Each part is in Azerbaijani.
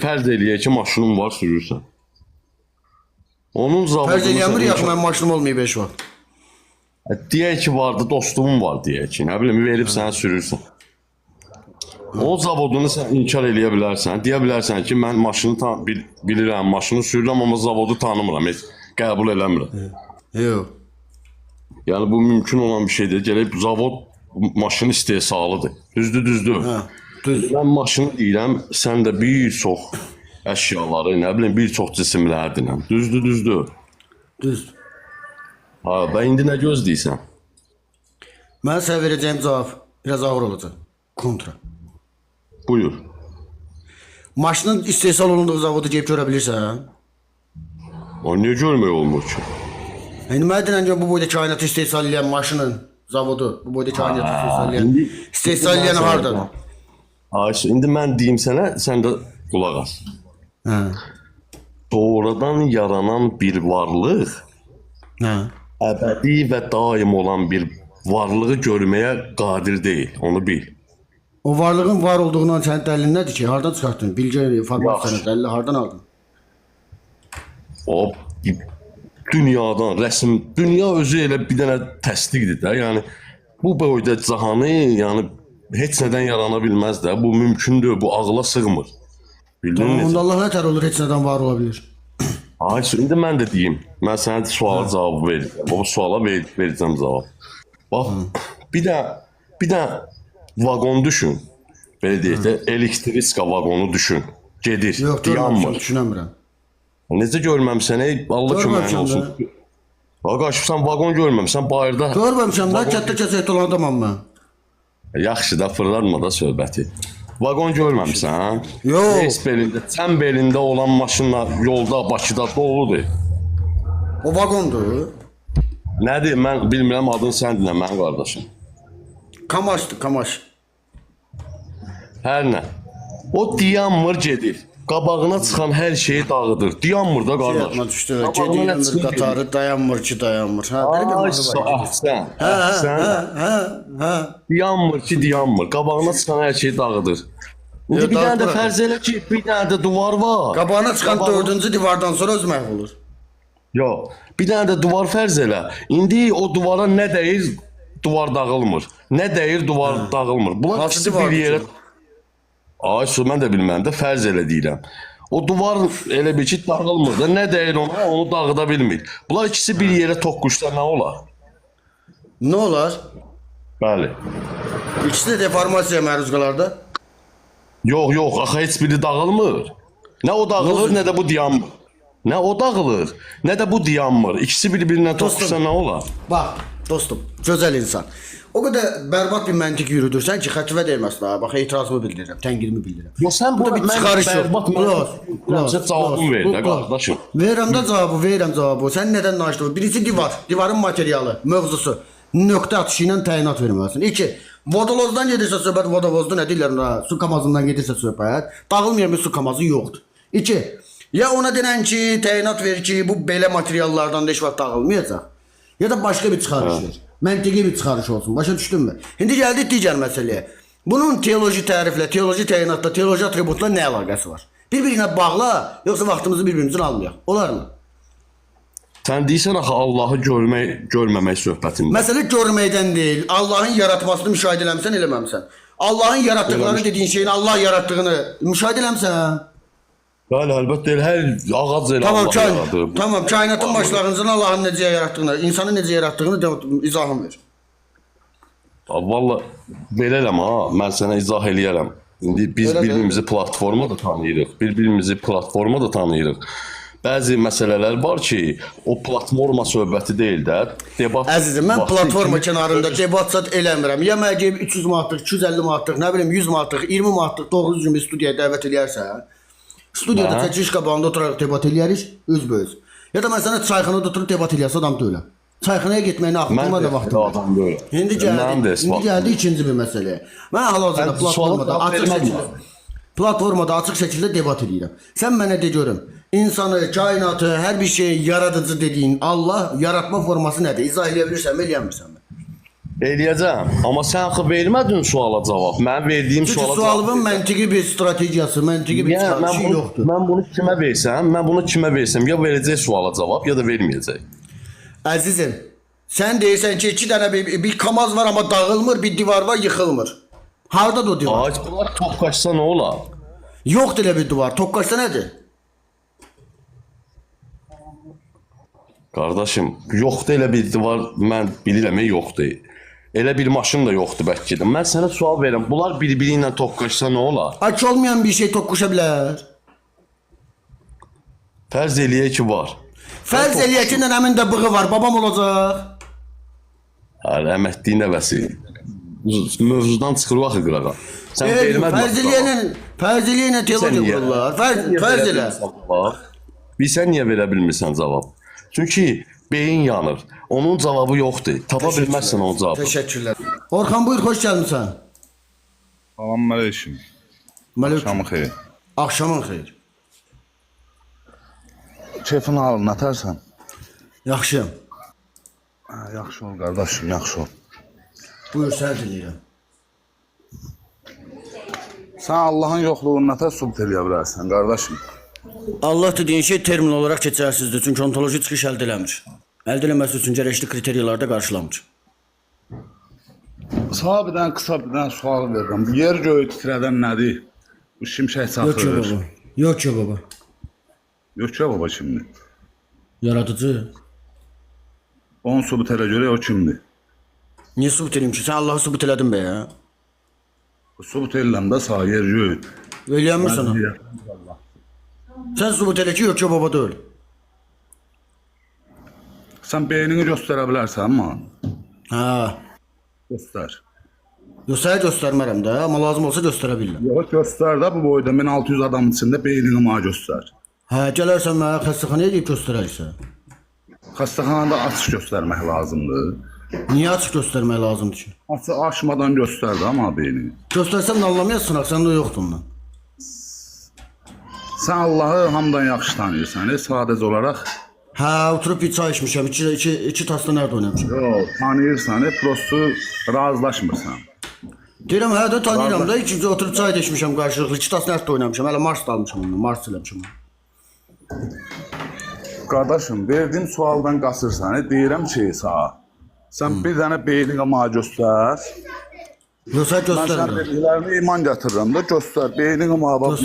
Fərz eləyək ki, maşının var, sürürsən. Onun zavodunu... Fərz eləyəmir yaxı, mən maşınım olmayıb 5 vaxt. Deyək ki, vardı, dostumun var deyək ki, nə bilim, verib sənə sürürsən. O zavodunu sən inkar eləyə bilərsən. Deyə bilərsən ki, mən maşını bilirəm, maşını sürürəm, amma zavodu tanımıram, heç qəbul eləmirəm. Yox. Yəni, bu mümkün olan bir şeydir. Gələk, zavod maşın istehsalıdır. Düzdür, düzdür. Hə, düz. Mən maşını deyirəm, sən də bir çox əşyaları, nə bilim, bir çox cisimlərdir. Düzdür, düzdür. Düz. Ha, və indi nə gözləyirsən? Mən sənə verəcəyim cavab biraz ağır olacaq. Kontra. Buyur. Maşının istehsal olunduğu zavodu gəlib görə bilirsən? O niyə görmək olmur ki? İndi mən deyirəm bu boyda kainatı istehsal edən maşının zavodu, bu boyda kainatı istehsal edən. İstehsal edən hardadır? Ayşe, indi mən deyim sənə, sən də qulaq as. Hə. Doğrudan yaranan bir varlıq, Hə. əbədi və daim olan bir varlığı görməyə qadir deyil, onu bil. O varlığın var olduğundan sənin dəlilin nədir ki? Hardan çıxartdın? Bilgi, informasiyanı, dəlili hardan aldın? O dünyadan, rəsm, dünya özü elə bir dənə təsdiqdir də. Yəni bu boyda cahanı, yəni heç nədən yarana bilməz də. Bu mümkündür, bu ağla sığmır. Bildin Tamam, necə? onda Allah nə tər olur, heç nədən var ola bilir. Ay, indi mən də deyim. Mən sənə suala cavab verəcəm. Bu suala verəcəm cavab. Bax, bir də vaqon düşün. Belə deyək də, elektriska vaqonu düşün. Gedir, Yox, dayanmır. görməmişəm, düşünəmirəm. Necə görməmsən, ey Allah köməyin Görməmişəm olsun. də. Ağaş, sən vaqon görməmsən, bayırda. Görməmişəm də, kətdə kəsəkdə olan adamam mən. Yaxşı da fırlatma da söhbəti. Vaqon görməmsən, hə? Yox. Reis belində, sən belində olan maşınlar yolda, Bakıda doludur. O vaqondur. Nədir, mən bilmirəm, adın səndir, mənim qardaşım. Kamaşdır, Kamaş. Hər nə. O dayanmır, gedir. Qabağına çıxan hər şeyi dağıdır. Dayanmır da qardaş. Yadıma düşdü. Gedir qatarı, dayanmır ki, dayanmır. Hə, belə bir mahnı var. Sən. Hə. Dayanmır ki, dayanmır. Qabağına çıxan hər şeyi dağıdır. İndi Yox, bir dənə də dağıtmır. fərz elə ki, bir dənə də duvar var. Qabağına çıxan 4-cü divardan sonra öz məhv olur. Yox, bir dənə də duvar fərz elə. İndi o duvara nə deyir, duvar dağılmır. Nə deyir, duvar dağılmır. Bunlar Hansı ikisi divar bir yerə... ki? Ay, mən də bilməm də, fərz elə deyirəm. O duvar elə bir ki, dağılmır da, nə deyir ona, onu dağıda bilmir. Bunlar ikisi bir yerə toqquşsa nə olar? Nə olar? Bəli. İkisi də deformasiyaya məruz qalar da. Yox, axı heç biri dağılmır. Nə o dağılır, nə də bu dayanmır. Nə o dağılır, nə də bu dayanmır. İkisi bir-birindən toqquşsa nə olar? Bax, dostum, gözəl insan. O qədər bərbad bir məntiq yürüdürsən ki, xətifə deyməsin ha. Bax, etirazımı bildirirəm, tənqidimi bildirirəm. Ya sən Burada bir çıxarış yox. cavabını ver də qardaşım. Verirəm də cavabı, verirəm cavabı. Sən nədən danışdın? Birisi divar, divarın materialı, mövzusu. Nöqtə atışı ilə təyinat verməlisin. 2. Vodolozdan gedirsə söhbət, vodolozda nə deyirlər ona? Su kamazından gedirsə söhbət, dağılmayan bir su kamazı yoxdur. 2. Ya ona denən ki, təyinat ver ki, bu belə materiallardan da heç vaxt dağılmayacaq. Ya da başqa bir çıxarış ver. Məntiqi bir çıxarış olsun. Başa düşdünmü? İndi gəldik digər məsələyə. Bunun teoloji təriflə, teoloji təyinatla, teoloji atributla nə əlaqəsi var? Bir-birinə bağla, yoxsa vaxtımızı bir-birimizin almayaq. Olarmı? Sən deyirsən axı Allahı görməmək söhbətində. Məsələ görməkdən deyil. Allahın yaratmasını müşahidə eləmisən, eləməmisən. Allahın yaratdıqları dediyin şeyin Allah yaratdığını müşahidə eləmisən. Bəli, əlbəttə elə hər ağac elə Tamam, Allah yaradır. tamam, kainatın başlanğıcında Allahın necə yaratdığını, insanı necə yaratdığını izahım ver. Valla belə eləmə ha, mən sənə izah eləyərəm. İndi biz Öyle bir-birimizi platforma da tanıyırıq. Bir-birimizi platforma da tanıyırıq. Bəzi məsələlər var ki, o platforma söhbəti deyil də, debat. Əzizim, mən vaxtı platforma kimi- kənarında debat eləmirəm. Ya mənə gəlib 300 manatlıq, 250 manatlıq, nə bilim 100 manatlıq, 20 manatlıq doğru düzgün bir studiyaya dəvət eləyərsən, studiyada çəkiliş qabağında oturaraq debat eləyərik, üzbəüz. Ya da mən sənə çayxanada oturub debat eləyərsə adam deyiləm. Çayxanaya getməyin axırına da vaxtım var. Adam böyle. İndi gəldi ikinci bir məsələyə. Mən hal-hazırda Mən platformada suala açıq cavab şəkildə verməm. platformada açıq şəkildə debat edirəm. Sən mənə de görüm, insanı, kainatı, hər bir şeyi yaradıcı dediyin Allah yaratma forması nədir? İzah eləyə bilirsənmi, eləyəmirsənmi? Eləyəcəm. Amma sən axı vermədin suala cavab. Mən verdiyim Çünki suala sualın məntiqi bir stratejiyası, məntiqi bir Yəni çıxarışı yoxdur. mən bunu kimə versəm, ya verəcək suala cavab, ya da verməyəcək. Əzizim, sən deyirsən ki, 2 dənə bir kamaz var amma dağılmır, bir divar var, yıxılmır. Hardadır o divar? Ağac bunlar toqqaşsa nə olar? Yoxdur elə bir divar. Tokkaşsa nədir? Qardaşım, yoxdur elə bir divar, mən bilirəm, yoxdur. Elə bir maşın da yoxdur bəlkə də. Mən sənə sual verirəm. Bunlar bir-biri ilə toqqaşsa nə olar? Aç olmayan bir şey tokkuşa bilər. Fərz eləyək ki, var. Fərz eləyək ki, nənəmin də bığı var, babam olacaq. Rəhmətliyin nəvəsi. Mövzudan çıxır axı qırağa. Sən vermədin. Fərz eləyənə teologiya qururlar. Fərz elə. Bilsən niyə verə bilmirsən cavab? Çünki beyin yanır. Onun cavabı yoxdur. Tapa bilməzsən onun cavabını. Təşəkkürlər. Orxan buyur, xoş gəlmisən. Salam aleyküm. Akşamın xeyir. Axşamın xeyir. Keyfin halın atarsan. Yaxşıyam. Yaxşı ol qardaşım, yaxşı ol. Buyur, sənə diləyirəm. Sən Allahın yoxluğunu nətər sübut eləyə bilərsən qardaşım? Allah dediyin şey termin olarak keçərsizdir. Çünki ontoloji çıxış əldə eləmir. Əldə eləməsi üçün gərəkli kriteriyalarda qarşılamır. Sağ birdən qısa birdən sual verirəm. Bu yer göyü titrədən nədir? Bu şimşək çaxırır. Yok ki baba. Yok ya baba kimdir? Yaradıcı. Onun sübut elə görə o kimdir? Niye subut edeyim ki? Sen Allah'ı subut elədin be ya. Sübut eləm də sağ yer göy. Öyləyənmir sana. Sen subut elə ki yok ki baba deyil. Sən beynini göstərə bilərsən amma. Ha. Göstər. Sənə göstərmərəm də, amma lazım olsa göstərə bilirəm. Yox, göstər də bu boyda 1600 adamın içində beynini mənə göstər. Hə, gələrsən mənə xəstəxanaya deyib göstərərsən. Xəstəxanada açıq göstərmək lazımdır. Niyə açıq göstərmək lazımdır ki? Açıq açmadan göstər də amma beynini. Göstərsəm də anlamayasın, səndə yoxdur ondan. Sən Allahı hamdan yaxşı tanıyırsan, sadəcə olaraq. Hə, oturub bir çay içmişəm, iki tasda nerede oynamışam? Yox, tanıyırsan, prosto razılaşmırsan. Deyirəm, hə də tanıyıram da, ikinci oturub çay da içmişəm qarşılıqlı, iki tas nerede oynamışam, hələ Mars da almışam ondan, Mars eləmişəm. Qardaşım, verdiğin sualdan qaçırsan, deyirəm ki, sağa. Sən bir dənə beynini mənə göstər. Yoxsa Mən sən göstərmirəm. dediklərini iman gətirirəm də, göstər. Beynini mənə bax,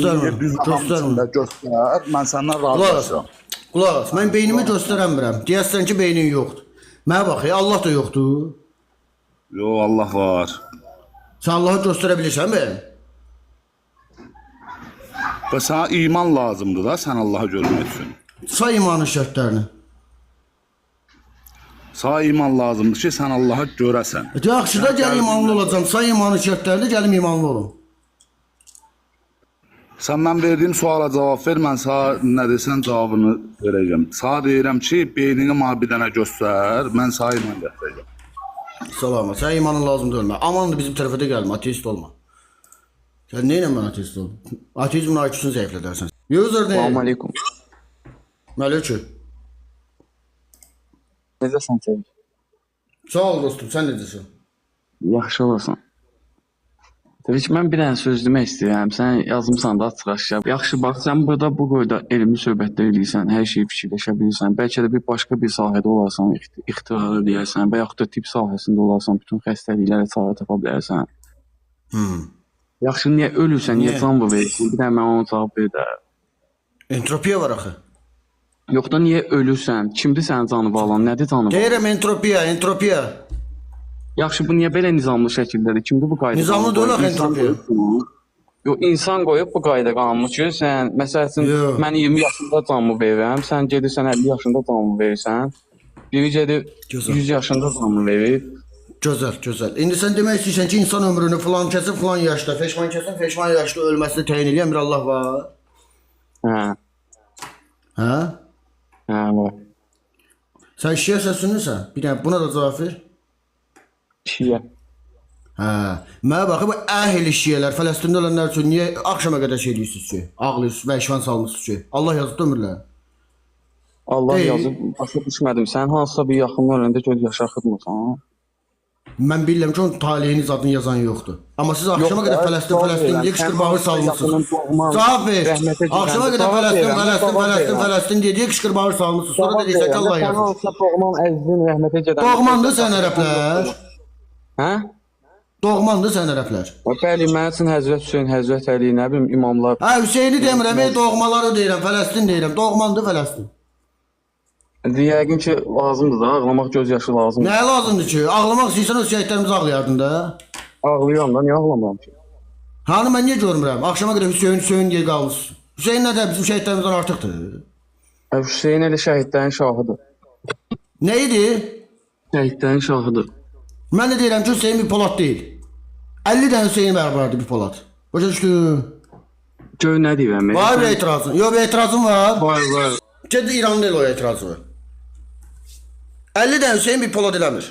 göstər. Mən səndən razılaşıram. Qulaq as, mən beynimi göstərəmirəm. Deyəsən ki, beynin yoxdur. Mənə bax, Allah da yoxdur. Yox, Allah var. Sən Allahı göstərə bilirsən be? Və sənə iman lazımdır da, sən Allahı görmək üçün. Say imanın şərtlərini. Sənə iman lazımdır ki, sən Allahı görəsən. Yaxşı da gəl imanlı olacam. Say imanın şərtlərini, gəlim imanlı olum. Sən mən verdiyim suala cavab ver, mən sənə nə desən cavabını verəcəm. Sənə deyirəm ki, beynini mənə bir dənə göstər, mən sənə iman gətirəcəm. Salama, sən imanın lazımdır ölmə. Aman da bizim tərəfə də gəlmə, ateist olma. Sən neyle mən ateist oldum? Ateizmin IQ-sunu zəiflədərsən. User ne? Salam aleykum. Mələkü. Necəsən Sevgi? Sağ ol dostum, sən necəsən? Yaxşı olasın. Tabii ki, mən bir dənə söz demək istəyirəm. Sən yazmısan da açıq aşağı. Yaxşı bax, sən burada bu boyda elmi söhbətlər edirsən, hər şeyi fikirləşə bilirsən. Bəlkə də bir başqa bir sahədə olarsan, ixtira edərsən və yaxud da tibb sahəsində olarsan, bütün xəstəliklərə çarə tapa bilərsən. Yaxşı, niyə ölürsən, niyə can verirsən? Bir dənə mən ona cavab ver də. Entropiya var axı. Yox da niyə ölürsən? Kimdir sənin canı bağlan? Nədir canı bağlan? Deyirəm entropiya. Yaxşı, bu niyə belə nizamlı şəkildədir? Kimdir bu qayda? Nizamlı deyil axı entropiya. Yox, insan qoyub bu qayda qanunu ki, sən, məsəl üçün, mən 20 yaşında canımı verirəm, sən gedirsən 50 yaşında canımı verirsən, biri gedir 100 yaşında canımı verir. Gözəl. İndi sən demək istəyirsən ki, insan ömrünü filan kəsin filan yaşda, feşman kəsin feşman yaşda ölməsini təyin edən bir Allah var. Hə. Hə? Hə, var. Sən şiə səslənirsən? Bir dənə buna da cavab ver. Şiə. Hə. Mənə bax, bu əhli şiələr Fələstində olanlar üçün niyə axşama qədər şey deyirsiniz ki? Ağlayırsınız və işvan salmısınız ki? Allah yazıb ömürlər. Allah yazıb, başa düşmədim. Sən hansısa bir yaxın öləndə göz yaşı axıtmırsan? Mən bilirəm ki, onun taleyiniz adını yazan yoxdur. Amma siz axşama qədər Fələstin deyə qışqırbağı salmısınız. Cavab ver. Axşama qədər Fələstin deyə qışqırbağı salmısınız. Sonra da deyirsən ki, Allah yazır. Olsa doğman əzizin rəhmətə gedən. Doğmandır sən ərəblər. Hə? Doğmandır sən ərəblər. Bəli, mənim üçün Həzrət Hüseyn, Həzrət Əli, nə bilim imamlar. Hə, Hüseyni demirəm, doğmaları deyirəm, Fələstin deyirəm. Doğmandır Fələstin. Yəqin ki, lazımdır da, ağlamaq göz yaşı lazımdır. Nəyə lazımdır ki? Ağlamaq istəyirsən o şəhidlərimizi ağlayardın da. Ağlayıram da, niyə ağlamıram ki? Hanı mən niyə görmürəm? Axşama qədər Hüseyn deyə qalmışsın. Hüseyn nə də bizim şəhidlərimizdən artıqdır. Hüseyn elə şəhidlərin şahıdır. Nə idi? Şəhidlərin şahıdır. Mən də deyirəm ki, Hüseyn bir Polad deyil. 50 dənə Hüseyn bərabərdir bir Polad. Başa düşdün? Gör nə deyirəm? Var bir etirazın. Yox, bir etirazın var. Var. Ged İranlı elə o etirazı var. 50 dənə Hüseyn bir Polad eləmir.